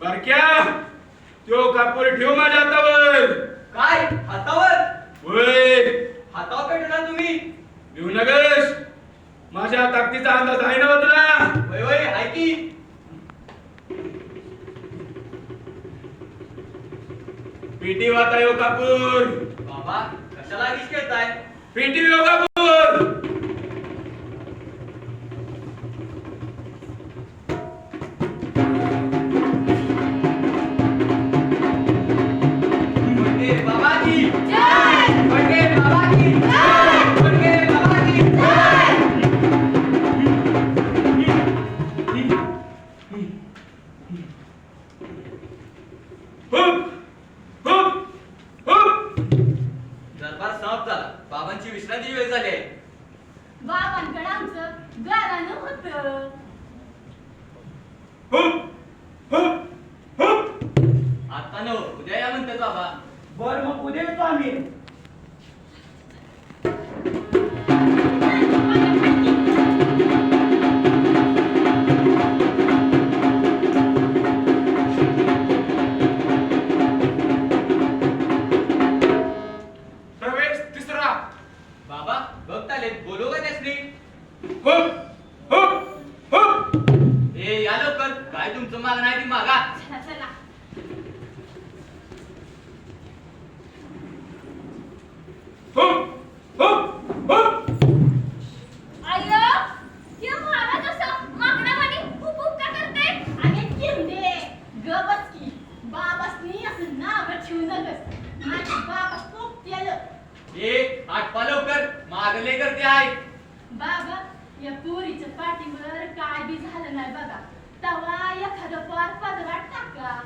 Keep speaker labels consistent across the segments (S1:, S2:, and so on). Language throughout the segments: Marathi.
S1: बारक्या तो कापूर ठेव माझ्या हातावर.
S2: काय हातावर?
S1: होय,
S2: हातावर पेटवणार तुम्ही?
S1: घेऊ नगस. माझ्या ताकदीचा अंदाज आहे ना हो तुला?
S2: वय वय आहे की.
S1: पेटी वाता यो कापूर.
S2: बाबा कशाला आगीच खेळताय?
S1: पेटी यो कापूर.
S2: बंडे बाबा की जय. बंडे बाबा की जय. बंडे बाबा की जय.
S1: हुप हुप हुप.
S2: दरबार साफ झाला. बाबांची विश्रांती वेळ झाली आहे.
S3: बाबांकडे आमचं गारानं होतं.
S1: हुप हुप हुप.
S2: आता न उद्या या म्हणतात बाबा.
S4: बर मग उद्या येतो आम्ही.
S1: प्रवेश तिसरा.
S2: बाबा बघता आले. बोलू का त्यासनी?
S1: हुप हुप हुप.
S2: ए या लवकर. काय तुमचं मागणं आहे ती मागा.
S3: चला चला.
S1: हुप हुप हुप.
S3: आयो, हे मला कसं माकडावानी हुप हुप का करते? अरे किंडे, ग बस की. बाबासनी असं नाव ठेवू नकस. माझ्या बाबा पोपट्यालं.
S2: ए आटपा लवकर. मागले करते आहे.
S3: बाबा, या पोरीच्या पाठीवर काय बी झालं नाही बघा. तवा एखादं पार पदरात टाका.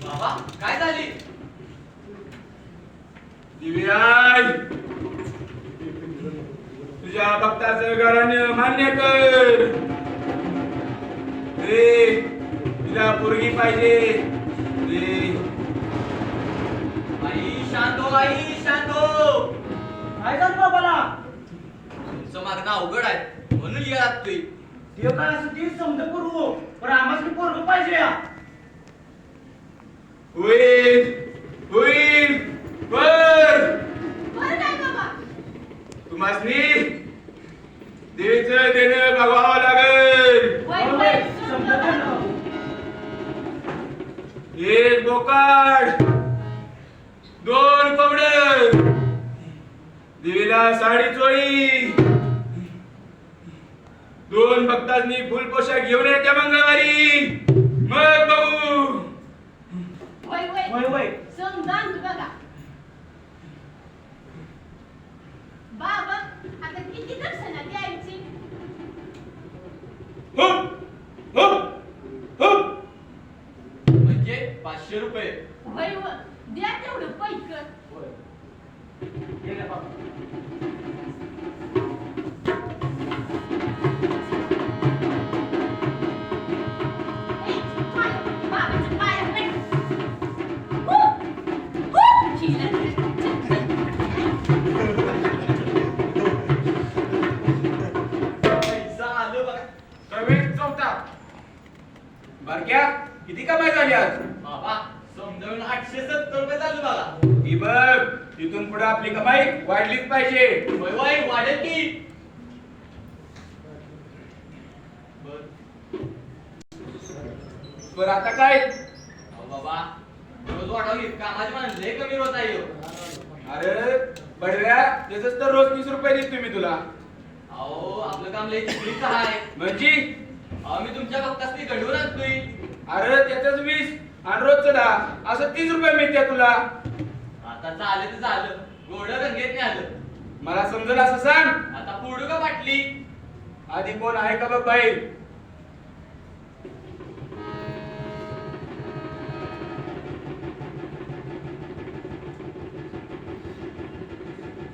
S2: बाबा काय झाली?
S1: दिव्याय, तुझ्या भक्ताचं घराने मान्य कर. रे तिला पोरगी पाहिजे. रे
S2: आई शांत हो. आई शांत हो.
S4: काय झालं बाबाला?
S2: तुमचं मागणं अवघड आहे म्हणून या लागतोय.
S4: देव काय असं ती समज करू पण आम्हाला पोरग पाहिजे या.
S1: होईल होईल. बर
S3: बरं काय बाबा?
S1: तुम्हासनी देवीचं देणं बघावं लागेल.
S3: वय वय
S4: समजा
S3: समजा.
S1: एक बोकाड, 2 कोंबड, देवीला साडी चोळी, 2 भक्तांनी फुल पोशाख घेऊन येत्या मंगळवारी. मग बघू.
S3: वय वय
S4: वय वय.
S3: समजान तू बघा. बाबा, आता किती दर्शनं द्यायची?
S1: हुप हुप हुप.
S2: म्हणजे 500 रुपये.
S3: वय व द्या तेवढं पैक.
S4: गेल्या बाबा.
S3: बाबाच्या पायावर पड. हु, हु, चिला.
S2: पैसा आलं बघा.
S1: प्रवेश चौथा. बारक्या, किती कमाई झाली आज?
S2: बाबा समजावून 870
S1: आपली कमाई वाढलीच पाहिजे.
S2: वय वय वाढेल की.
S1: बरं आता काय?
S2: अहो बाबा रोज वाढवली कामाची माणसं लय कमी रोज आहे ह्यो.
S1: अरे बडव्या त्याच तर रोज 30 रुपये देतो मी तुला.
S2: अहो आपलं काम लय चिपळीचं आहे.
S1: म्हणजे
S2: अहो मी तुमच्या भक्तासनी घडवून आणतोय.
S1: अरे त्याच 20 आणि रोजचं 10 असं 30 रुपये मिळते तुला.
S2: आता झालं तर झालं. गोड रंगेत नाही आलं.
S1: मला समजेल असं सांग.
S2: आता पुढू का बाटली.
S1: आधी कोण आहे का बघ बाई.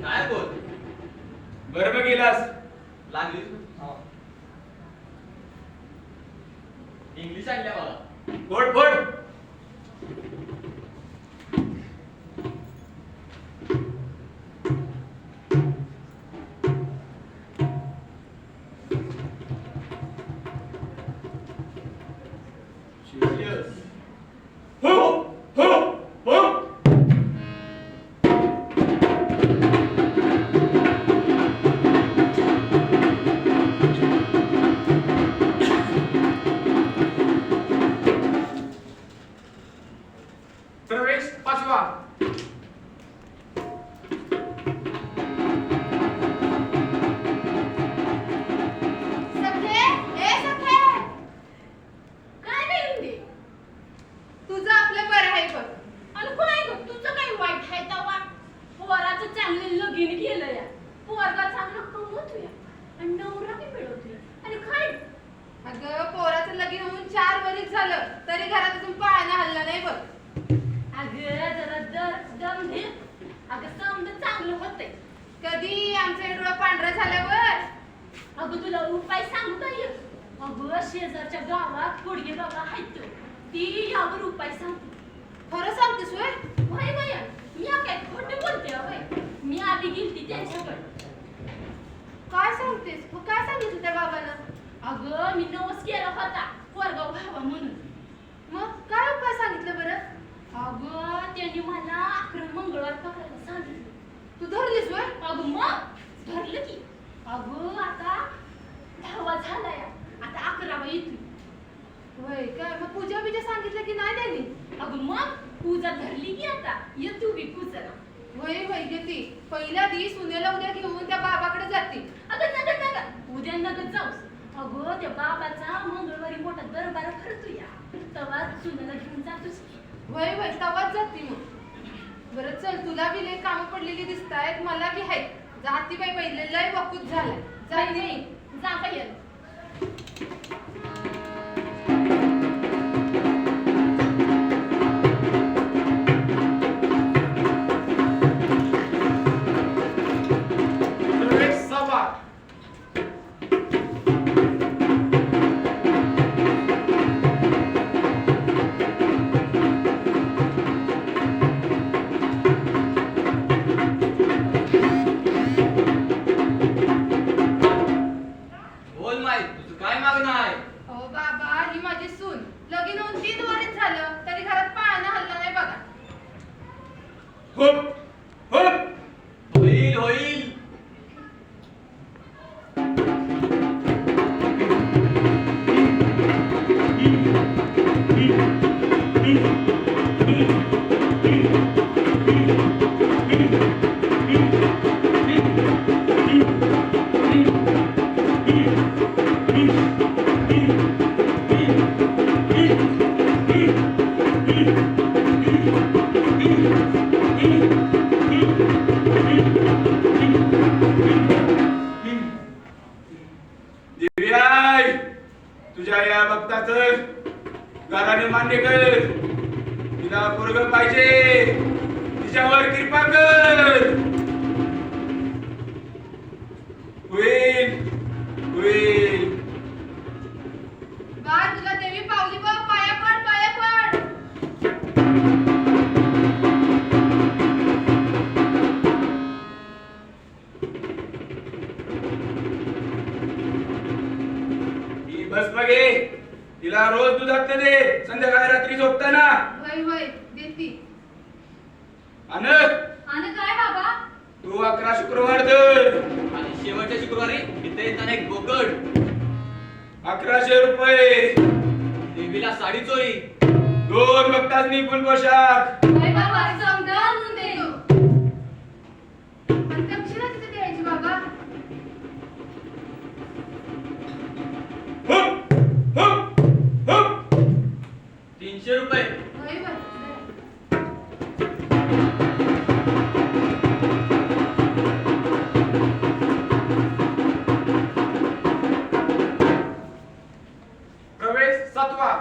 S2: काय बोल
S1: बरं मग गेलास.
S2: लागली इंग्लिश आणल्या बघा.
S1: फोड फोड.
S2: Cheers.
S1: हो हो हो. प्रवेश 5वा.
S3: सखे ए सखे काय नाही हिंदी
S5: तुझं आपलं बरं आहे बघ.
S3: आणि काय ग तुझं काही वाईट आहे तवा पोराचं चांगलं लगीन केलं या पोरगा चांगला कमवतोय आणि नवरा बी मिळवतोय आणि काय
S5: अगं पोराचं लगीन होऊन 4 वर्ष झालं तरी घरातून पाळणा हल्ला नाही बघ.
S3: अगं जरा दम घे अगं समज चांगलं होतंय
S5: कधी आमचा डोळा पांढरा झाल्यावर.
S3: अगं तुला उपाय सांगू काय अगं शेजारच्या गावात पोडगे बाबा आहेत ती यावर उपाय सांगते.
S5: खरं सांगतेस होय.
S3: होय बाया मी काय खोटं बोलते होय मी आधी गेलती त्यांच्याकडे.
S5: काय सांगतेस मग काय सांगितलं त्या बाबानं.
S3: अगं मी नवस केला होता पोरगा व्हावा म्हणून.
S5: मग काय उपाय सांगितलं बरं.
S3: अगं त्यांनी मला 11 मंगळवार पकडायला सांगितलं.
S5: तू धरलीस होय.
S3: अगं मग धरलं की. अगं आता 10वा झालाय आता 11वा येतोय.
S5: होय काय मग पूजा बिजा सांगितलं की नाही त्यांनी.
S3: अगं मग पूजा धरली की आता येतो बी पूजा.
S5: होय होय घेते. पहिल्या दिवस सुनेला उद्या घेऊन त्या बाबाकडे जाते.
S3: अगं नका उद्या नका जाऊस. अगं त्या बाबाचा मंगळवारी मोठा दरबार भरतो या तेव्हा सुनेला घेऊन जातोस की.
S5: होय होय तवाच जाते मग. बरं चल तुला बी लय कामं पडलेली दिसतायत मला बी आहेत. जाती बाई पहिले लय वकूत झालाय. जाते मी.
S3: जा बाई.
S1: प्रवेश 6वा.
S2: बोल माय तुझं काय मागणं आहे.
S5: अहो बाबा ही माझी सून. लगीन होऊन 3 वर्ष झालं तरी घरात पाळणा हल्ला नाही बघा.
S1: हो हो.
S2: होईल होईल.
S1: दिव्याय तुझ्या या भक्ताचं घराने मान्य कर. तिला पोरग पाहिजे. तिच्यावर कृपा कर. होईल होईल.
S5: बा तुला देवी पावली बघ. पाया पड पाया पड.
S1: ही भस्म घे. तिला रोज दुधात दे संध्याकाळी रात्री झोपताना.
S5: होय होय देती.
S1: आणि
S3: आणि काय बाबा
S1: तू 11 शुक्रवार दर
S2: आणि शेवटच्या शुक्रवारी इथे येताना एक बोकड
S1: 1100 रुपये.
S2: देवीला साडी चोळी
S1: 2 भक्तांनी फुल पोशाख.
S5: बाई बाबा समजावून दे. पण दक्षिणा किती द्यायची बाबा?
S1: हुप, हुप, हुप.
S2: 300 रुपये.
S5: होय बरं.
S1: प्रवेश 7वा.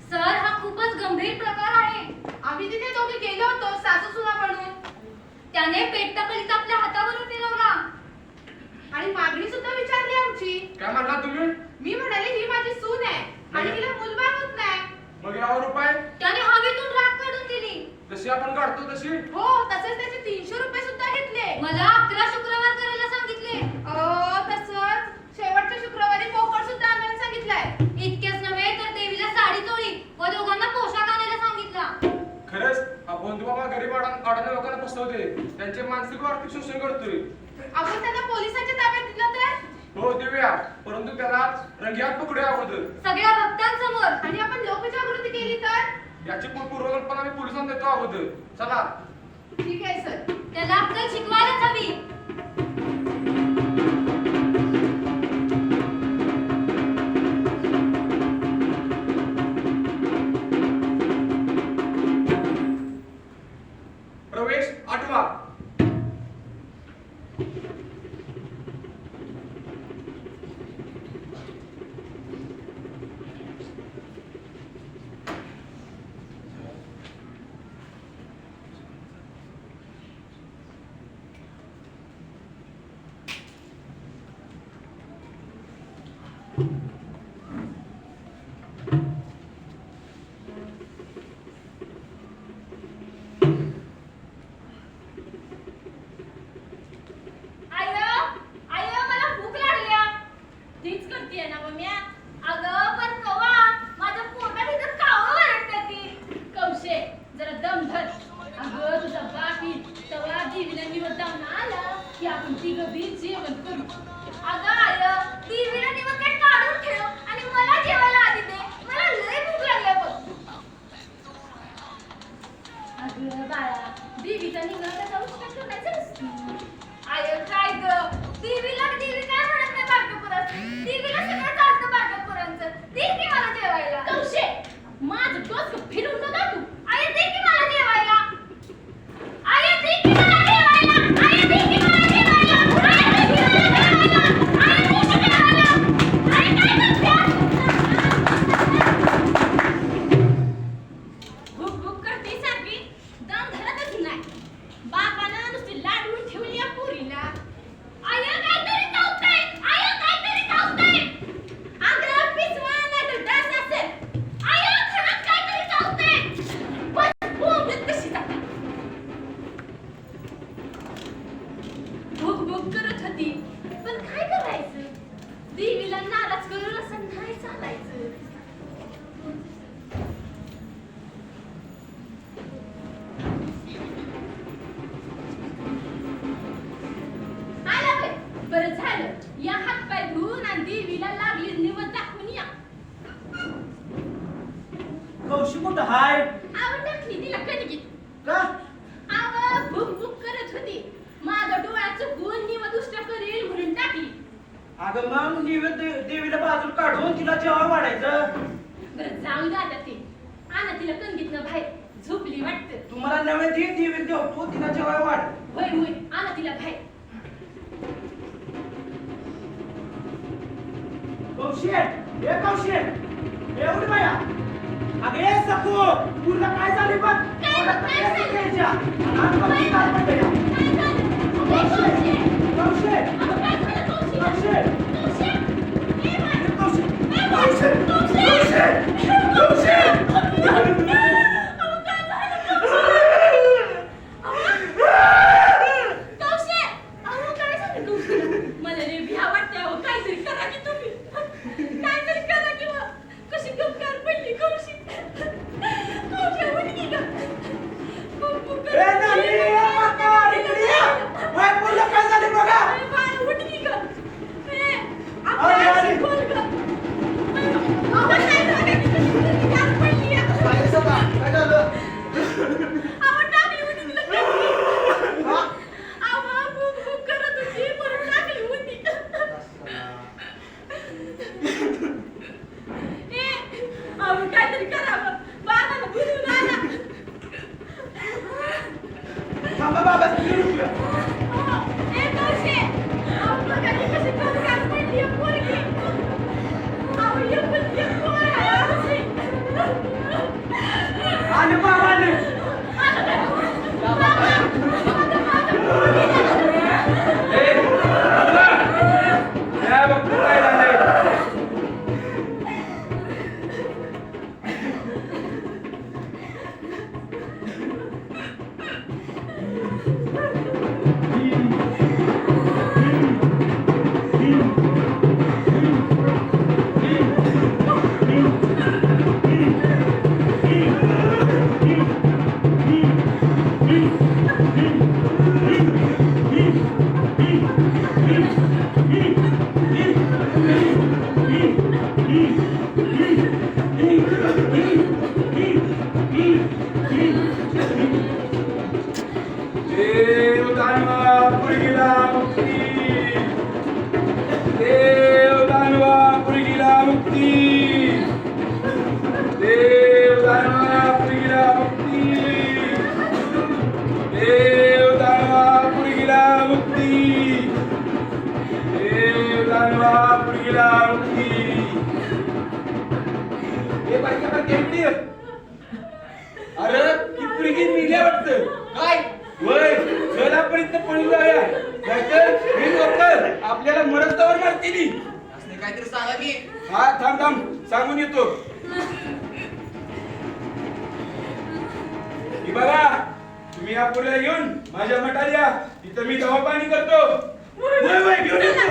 S3: सर हा खूपच गंभीर प्रकार आहे.
S5: आम्ही तिथे दोघे गेलो होतो सासू सुना म्हणून.
S3: त्याने पेटता कलित आपल्या हातावरून फिरवला.
S5: आणि मागणी सुद्धा विचारली आमची.
S1: काय म्हणला तुम्ही?
S5: मी म्हणाले ही माझी सून आहे आणि तिला मुलबाळ होत नाही.
S1: मग यावर उपाय?
S3: त्याने हवेतून राख काढून दिली.
S1: जशी आपण काढतो तशी.
S5: हो तसेच त्याचे 300 रुपये सुद्धा घेतले.
S3: मला 11 शुक्रवार करायला सांगितले.
S5: तसंच शेवटच्या शुक्रवारी पोकळ सुद्धा आणायला सांगितलंय.
S3: इतकेच नव्हे तर देवीला साडी चोळी व दोघांना पोशाख आणायला सांगितला.
S1: खरंच हा बंधू बाबा गरीब अडाणी लोकांना फसवते. त्यांचे मानसिक व आर्थिक शोषण करतोय.
S5: आपण त्यांना पोलिसांच्या ताब्यात दिलं तर?
S1: हो देऊया, परंतु त्याला रंगेहात पकडूया अगोदर.
S3: सगळ्या भक्तांसमोर.
S5: आणि आपण लोकजागृती केली तर?
S1: याची पूर्वकल्पना आम्ही पोलिसांना देतो अगोदर. चला.
S5: ठीक आहे सर.
S3: त्याला अक्कल शिकवायलाच हवी.
S1: प्रवेश 8वा.
S4: कौशी कुठं हाय?
S3: टाकली तिला कणकीत.
S4: का?
S3: भूक भूक करत होती. माझा डोळा चुकून निव दुष्ट करेल म्हणून टाकली.
S4: अगं मग देवीला बाजूला काढून तिला जेव्हा वाढायचं.
S3: बरं जाऊ दे आता ते. आणा तिला कणकीतनं बाहेर. झोपली वाटतं.
S4: तुम्हाला नव्हे ती देवी देवतो तिला जेव्हा वाढ.
S3: होय होय आणा तिला बाहेर.
S4: कौशी ए कौशी एवढी बाया. अगं ए सकू तुला काय झाली बघ.
S3: काय झालं?
S4: कौशी
S3: मला रे भ्या वाटते. काहीतरी करा की तुम्ही. काहीतरी करा की कशी गपकार पडली कौशी.
S4: थांबा बाबा तुम्ही रुकूया.
S3: ए कौशे अहो बघा की कशी कणकार पडली आहे पोरगी अहो एक पोर आहे आमची
S4: आले बाबा आले.
S1: ए, बाबा! या बघतो काय झालंय. देव दानवा पुरगीला मुक्ती. देव दानवा पुरगीला मुक्ती. देव दानवा पुरगीला मुक्ती. देव दानवा पुरगीला मुक्ती. देव दानवा पुरगीला मुक्ती. हे बायका पण केली. अरे ती पुरगी मिली वाटतं.
S2: काय
S1: वय जलापर्यंत पळून जाऊया नाहीतर हे लोक आपल्याला मरस्तवर मारतील.
S2: असले काहीतरी सांगा की.
S1: हा थांब थांब सांगून येतो. ही बघा तुम्ही या पुरीला घेऊन माझ्या मठात या. तिथं मी दवा पाणी करतो. वय वय घेऊन येतो.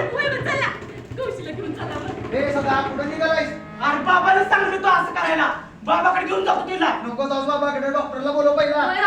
S3: चला कौशीला घेऊन चला बरं.
S2: हे सदा कुठं निघालायस?
S4: अरे बाबाला सांगितलं होतं असं करायला. बाबाकडे घेऊन जातो तिला.
S2: नको जाऊ बाबाकडे डॉक्टरला बोलव पहिला.
S3: होय